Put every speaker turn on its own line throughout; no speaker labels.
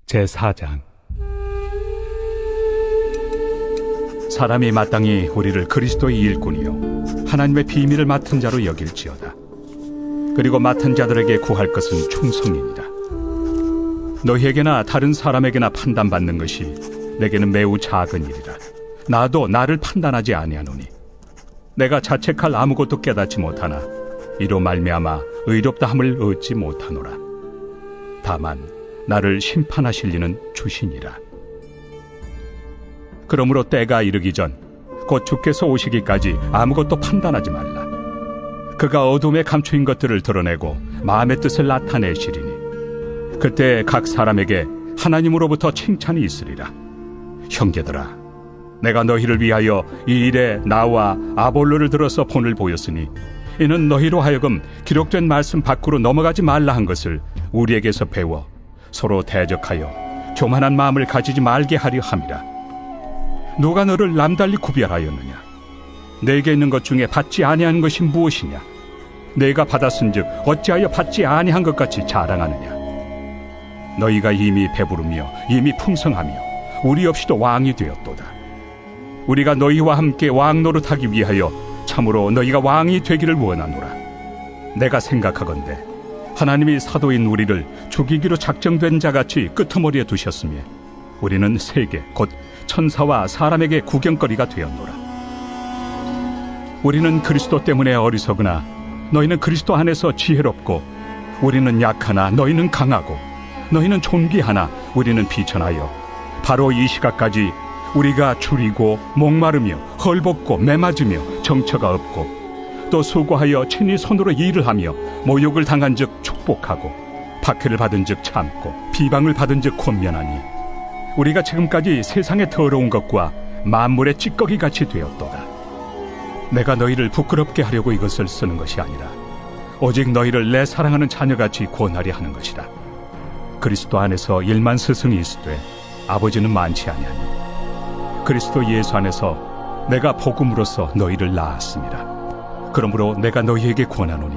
제4장. 사람이 마땅히 우리를 그리스도의 일꾼이요 하나님의 비밀을 맡은 자로 여길지어다. 그리고 맡은 자들에게 구할 것은 충성이니라. 너희에게나 다른 사람에게나 판단받는 것이 내게는 매우 작은 일이라. 나도 나를 판단하지 아니하노니 내가 자책할 아무것도 깨닫지 못하나 이로 말미암아 의롭다함을 얻지 못하노라. 다만 나를 심판하실 이는 주시니라. 그러므로 때가 이르기 전 곧 주께서 오시기까지 아무것도 판단하지 말라. 그가 어둠에 감추인 것들을 드러내고 마음의 뜻을 나타내시리니 그때 각 사람에게 하나님으로부터 칭찬이 있으리라. 형제들아, 내가 너희를 위하여 이 일에 나와 아볼로를 들어서 본을 보였으니 이는 너희로 하여금 기록된 말씀 밖으로 넘어가지 말라 한 것을 우리에게서 배워 서로 대적하여 교만한 마음을 가지지 말게 하려 함이라. 누가 너를 남달리 구별하였느냐? 내게 있는 것 중에 받지 아니한 것이 무엇이냐? 내가 받았은즉 어찌하여 받지 아니한 것 같이 자랑하느냐? 너희가 이미 배부르며 이미 풍성하며 우리 없이도 왕이 되었도다. 우리가 너희와 함께 왕 노릇하기 위하여 참으로 너희가 왕이 되기를 원하노라. 내가 생각하건대 하나님이 사도인 우리를 죽이기로 작정된 자같이 끄트머리에 두셨으며 우리는 세계 곧 천사와 사람에게 구경거리가 되었노라. 우리는 그리스도 때문에 어리석으나 너희는 그리스도 안에서 지혜롭고 우리는 약하나 너희는 강하고 너희는 존귀하나 우리는 비천하여 바로 이 시각까지 우리가 줄이고 목마르며 헐벗고 매맞으며 정처가 없고 또 수고하여 친히 손으로 일을 하며 모욕을 당한 즉 축복하고 박해를 받은 즉 참고 비방을 받은 즉 권면하니 우리가 지금까지 세상의 더러운 것과 만물의 찌꺼기같이 되었도다. 내가 너희를 부끄럽게 하려고 이것을 쓰는 것이 아니라 오직 너희를 내 사랑하는 자녀같이 권하려 하는 것이라. 그리스도 안에서 일만 스승이 있으되 아버지는 많지 아니하니 그리스도 예수 안에서 내가 복음으로써 너희를 낳았습니다. 그러므로 내가 너희에게 권하노니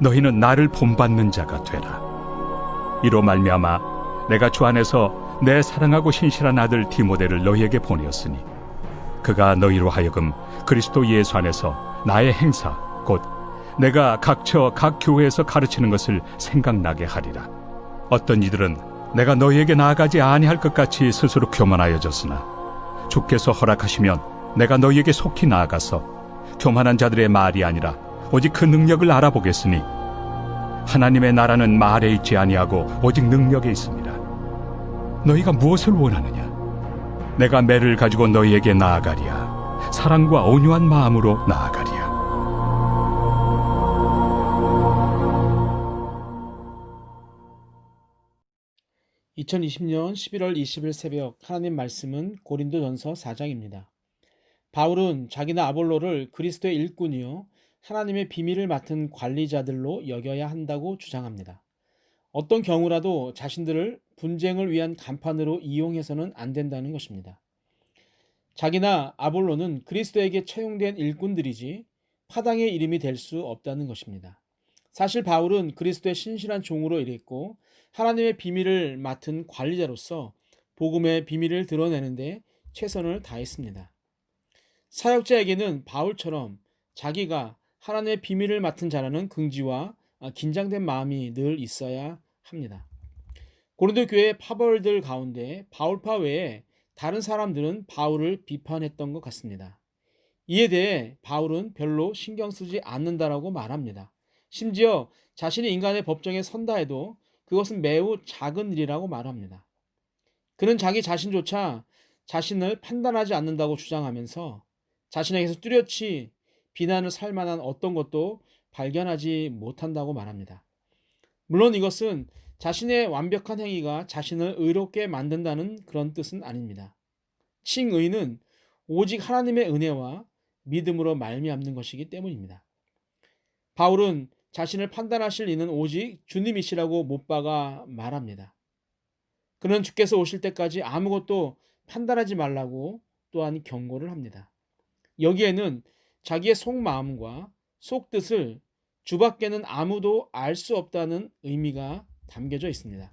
너희는 나를 본받는 자가 되라. 이로 말미암아 내가 주 안에서 내 사랑하고 신실한 아들 디모데를 너희에게 보내었으니 그가 너희로 하여금 그리스도 예수 안에서 나의 행사 곧 내가 각처 각 교회에서 가르치는 것을 생각나게 하리라. 어떤 이들은 내가 너희에게 나아가지 아니할 것 같이 스스로 교만하여졌으나 주께서 허락하시면 내가 너희에게 속히 나아가서 교만한 자들의 말이 아니라 오직 그 능력을 알아보겠으니 하나님의 나라는 말에 있지 아니하고 오직 능력에 있습니다. 너희가 무엇을 원하느냐? 내가 매를 가지고 너희에게 나아가리야. 사랑과 온유한 마음으로 나아가리야.
(2020년 11월 20일) 새벽 하나님 말씀은 고린도전서 4장입니다. 바울은 자기나 아볼로를 그리스도의 일꾼이요 하나님의 비밀을 맡은 관리자들로 여겨야 한다고 주장합니다. 어떤 경우라도 자신들을 분쟁을 위한 간판으로 이용해서는 안 된다는 것입니다. 자기나 아볼로는 그리스도에게 채용된 일꾼들이지 파당의 이름이 될 수 없다는 것입니다. 사실 바울은 그리스도의 신실한 종으로 일했고 하나님의 비밀을 맡은 관리자로서 복음의 비밀을 드러내는데 최선을 다했습니다. 사역자에게는 바울처럼 자기가 하나님의 비밀을 맡은 자라는 긍지와 긴장된 마음이 늘 있어야 합니다. 고린도 교회 파벌들 가운데 바울파 외에 다른 사람들은 바울을 비판했던 것 같습니다. 이에 대해 바울은 별로 신경 쓰지 않는다라고 말합니다. 심지어 자신이 인간의 법정에 선다 해도 그것은 매우 작은 일이라고 말합니다. 그는 자기 자신조차 자신을 판단하지 않는다고 주장하면서 자신에게서 뚜렷이 비난을 살 만한 어떤 것도 발견하지 못한다고 말합니다. 물론 이것은 자신의 완벽한 행위가 자신을 의롭게 만든다는 그런 뜻은 아닙니다. 칭의는 오직 하나님의 은혜와 믿음으로 말미암는 것이기 때문입니다. 바울은 자신을 판단하실 이는 오직 주님이시라고 못 박아 말합니다. 그는 주께서 오실 때까지 아무것도 판단하지 말라고 또한 경고를 합니다. 여기에는 자기의 속마음과 속뜻을 주밖에는 아무도 알 수 없다는 의미가 담겨져 있습니다.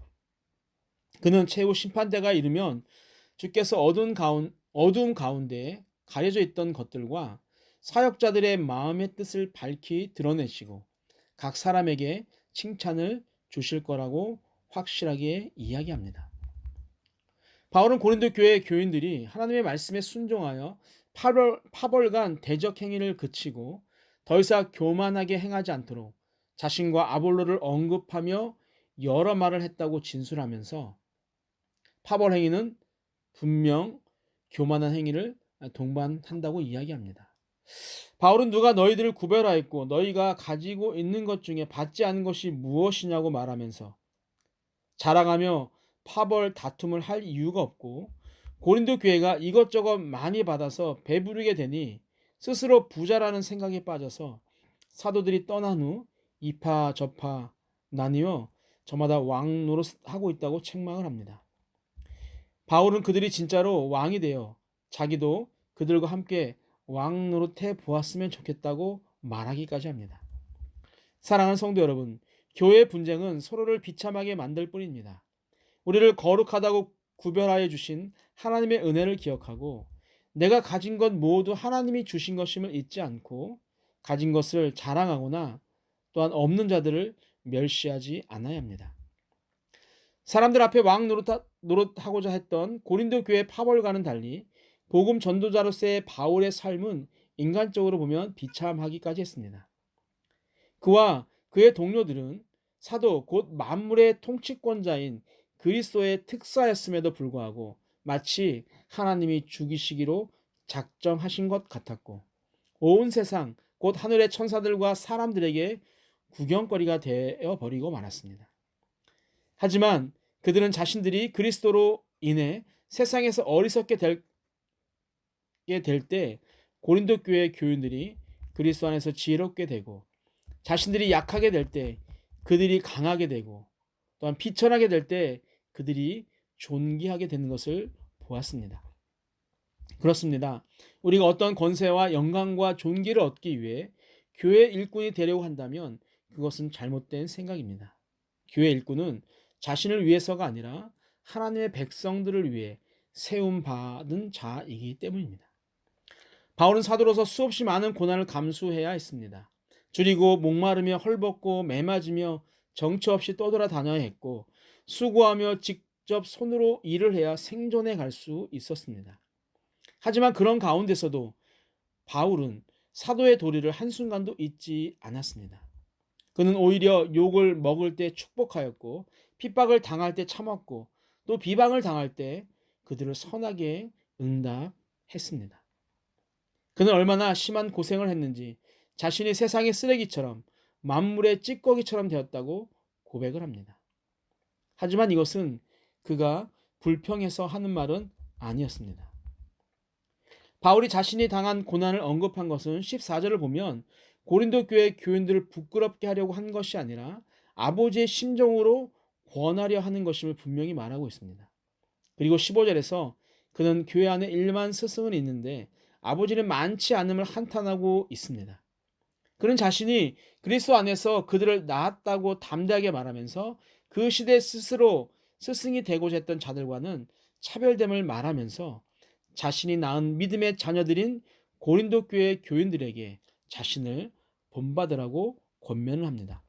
그는 최후 심판대가 이르면 주께서 어두움 가운데 가려져 있던 것들과 사역자들의 마음의 뜻을 밝히 드러내시고 각 사람에게 칭찬을 주실 거라고 확실하게 이야기합니다. 바울은 고린도 교회 교인들이 하나님의 말씀에 순종하여 파벌간 대적 행위를 그치고 더 이상 교만하게 행하지 않도록 자신과 아볼로를 언급하며 여러 말을 했다고 진술하면서 파벌 행위는 분명 교만한 행위를 동반한다고 이야기합니다. 바울은 누가 너희들을 구별하였고 너희가 가지고 있는 것 중에 받지 않은 것이 무엇이냐고 말하면서 자랑하며 파벌 다툼을 할 이유가 없고 고린도 교회가 이것저것 많이 받아서 배부르게 되니 스스로 부자라는 생각에 빠져서 사도들이 떠난 후 이파 저파 나뉘어 저마다 왕 노릇하고 있다고 책망을 합니다. 바울은 그들이 진짜로 왕이 되어 자기도 그들과 함께 왕 노릇해 보았으면 좋겠다고 말하기까지 합니다. 사랑하는 성도 여러분, 교회의 분쟁은 서로를 비참하게 만들 뿐입니다. 우리를 거룩하다고 구별하여 주신 하나님의 은혜를 기억하고 내가 가진 것 모두 하나님이 주신 것임을 잊지 않고 가진 것을 자랑하거나 또한 없는 자들을 멸시하지 않아야 합니다. 사람들 앞에 왕 노릇하고자 했던 고린도 교회 파벌과는 달리 복음 전도자로서의 바울의 삶은 인간적으로 보면 비참하기까지 했습니다. 그와 그의 동료들은 사도 곧 만물의 통치권자인 그리스도의 특사였음에도 불구하고 마치 하나님이 죽이시기로 작정하신 것 같았고 온 세상 곧 하늘의 천사들과 사람들에게 구경거리가 되어 버리고 말았습니다. 하지만 그들은 자신들이 그리스도로 인해 세상에서 어리석게 될 때 고린도 교회 교인들이 그리스도 안에서 지혜롭게 되고 자신들이 약하게 될 때 그들이 강하게 되고 또한 비천하게 될 때 그들이 존귀하게 되는 것을 보았습니다. 그렇습니다. 우리가 어떤 권세와 영광과 존귀를 얻기 위해 교회 일꾼이 되려고 한다면 그것은 잘못된 생각입니다. 교회 일꾼은 자신을 위해서가 아니라 하나님의 백성들을 위해 세움받은 자이기 때문입니다. 바울은 사도로서 수없이 많은 고난을 감수해야 했습니다. 줄이고 목마르며 헐벗고 매맞으며 정처 없이 떠돌아다녀야 했고 수고하며 직접 손으로 일을 해야 생존해 갈 수 있었습니다. 하지만 그런 가운데서도 바울은 사도의 도리를 한순간도 잊지 않았습니다. 그는 오히려 욕을 먹을 때 축복하였고 핍박을 당할 때 참았고 또 비방을 당할 때 그들을 선하게 응답했습니다. 그는 얼마나 심한 고생을 했는지 자신이 세상의 쓰레기처럼 만물의 찌꺼기처럼 되었다고 고백을 합니다. 하지만 이것은 그가 불평해서 하는 말은 아니었습니다. 바울이 자신이 당한 고난을 언급한 것은 14절을 보면 고린도 교회 교인들을 부끄럽게 하려고 한 것이 아니라 아버지의 심정으로 권하려 하는 것임을 분명히 말하고 있습니다. 그리고 15절에서 그는 교회 안에 1만 스승은 있는데 아버지는 많지 않음을 한탄하고 있습니다. 그는 자신이 그리스도 안에서 그들을 낳았다고 담대하게 말하면서 그 시대 스스로 스승이 되고자 했던 자들과는 차별됨을 말하면서 자신이 낳은 믿음의 자녀들인 고린도 교회 교인들에게 자신을 본받으라고 권면을 합니다.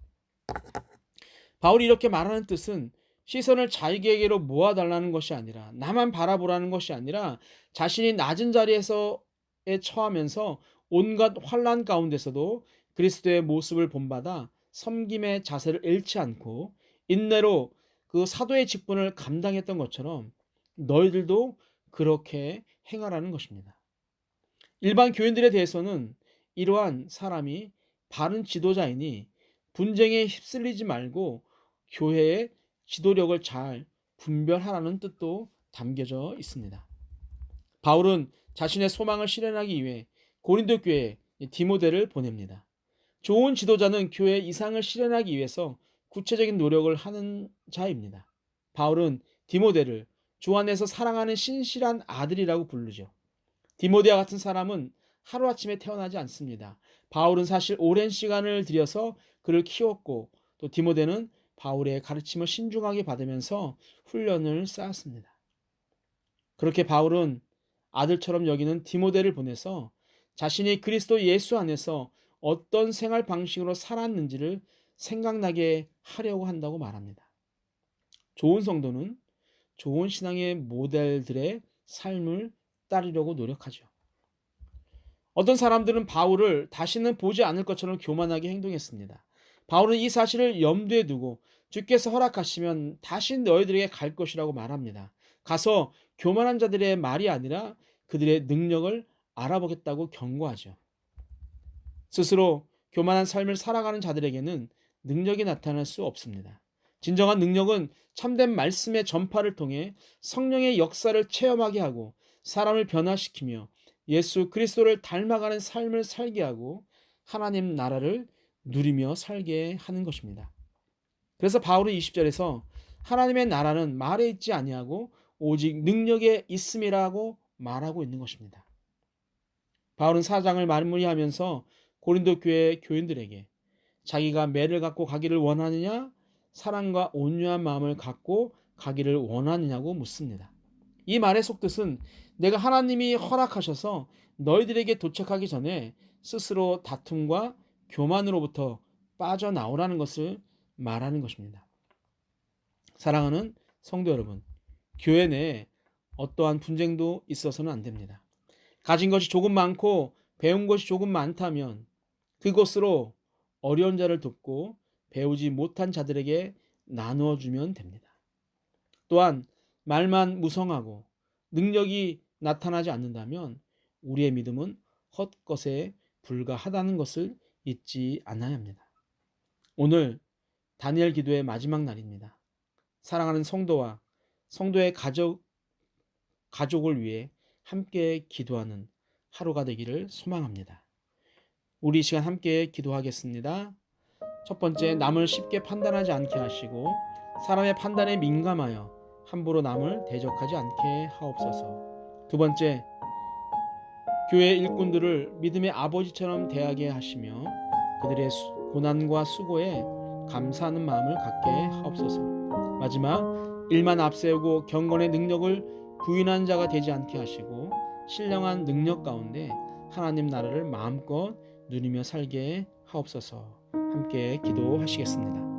바울이 이렇게 말하는 뜻은 시선을 자기에게로 모아달라는 것이 아니라 나만 바라보라는 것이 아니라 자신이 낮은 자리에서에 처하면서 온갖 환난 가운데서도 그리스도의 모습을 본받아 섬김의 자세를 잃지 않고 인내로 그 사도의 직분을 감당했던 것처럼 너희들도 그렇게 행하라는 것입니다. 일반 교인들에 대해서는 이러한 사람이 바른 지도자이니 분쟁에 휩쓸리지 말고 교회의 지도력을 잘 분별하라는 뜻도 담겨져 있습니다. 바울은 자신의 소망을 실현하기 위해 고린도 교회에 디모데를 보냅니다. 좋은 지도자는 교회 이상을 실현하기 위해서 구체적인 노력을 하는 자입니다. 바울은 디모데를 주 안에서 사랑하는 신실한 아들이라고 부르죠. 디모데와 같은 사람은 하루아침에 태어나지 않습니다. 바울은 사실 오랜 시간을 들여서 그를 키웠고 또 디모데는 바울의 가르침을 신중하게 받으면서 훈련을 쌓았습니다. 그렇게 바울은 아들처럼 여기는 디모데를 보내서 자신이 그리스도 예수 안에서 어떤 생활 방식으로 살았는지를 생각나게 하려고 한다고 말합니다. 좋은 성도는 좋은 신앙의 모델들의 삶을 따르려고 노력하죠. 어떤 사람들은 바울을 다시는 보지 않을 것처럼 교만하게 행동했습니다. 바울은 이 사실을 염두에 두고 주께서 허락하시면 다시 너희들에게 갈 것이라고 말합니다. 가서 교만한 자들의 말이 아니라 그들의 능력을 알아보겠다고 경고하죠. 스스로 교만한 삶을 살아가는 자들에게는 능력이 나타날 수 없습니다. 진정한 능력은 참된 말씀의 전파를 통해 성령의 역사를 체험하게 하고 사람을 변화시키며 예수 그리스도를 닮아가는 삶을 살게 하고 하나님 나라를 누리며 살게 하는 것입니다. 그래서 바울은 20절에서 하나님의 나라는 말에 있지 아니하고 오직 능력에 있음이라고 말하고 있는 것입니다. 바울은 4장을 마무리하면서 고린도 교회 교인들에게 자기가 매를 갖고 가기를 원하느냐 사랑과 온유한 마음을 갖고 가기를 원하느냐고 묻습니다. 이 말의 속뜻은 내가 하나님이 허락하셔서 너희들에게 도착하기 전에 스스로 다툼과 교만으로부터 빠져나오라는 것을 말하는 것입니다. 사랑하는 성도 여러분, 교회 내에 어떠한 분쟁도 있어서는 안 됩니다. 가진 것이 조금 많고 배운 것이 조금 많다면 그것으로 어려운 자를 돕고 배우지 못한 자들에게 나누어 주면 됩니다. 또한 말만 무성하고 능력이 나타나지 않는다면 우리의 믿음은 헛것에 불과하다는 것을 잊지 않아야 합니다. 오늘 다니엘 기도의 마지막 날입니다. 사랑하는 성도와 성도의 가족을 위해 함께 기도하는 하루가 되기를 소망합니다. 우리 이 시간 함께 기도하겠습니다. 첫 번째, 남을 쉽게 판단하지 않게 하시고 사람의 판단에 민감하여 함부로 남을 대적하지 않게 하옵소서. 두 번째, 교회 일꾼들을 믿음의 아버지처럼 대하게 하시며 그들의 고난과 수고에 감사하는 마음을 갖게 하옵소서. 마지막, 일만 앞세우고 경건의 능력을 부인한 자가 되지 않게 하시고 신령한 능력 가운데 하나님 나라를 마음껏 누리며 살게 하옵소서. 함께 기도하시겠습니다.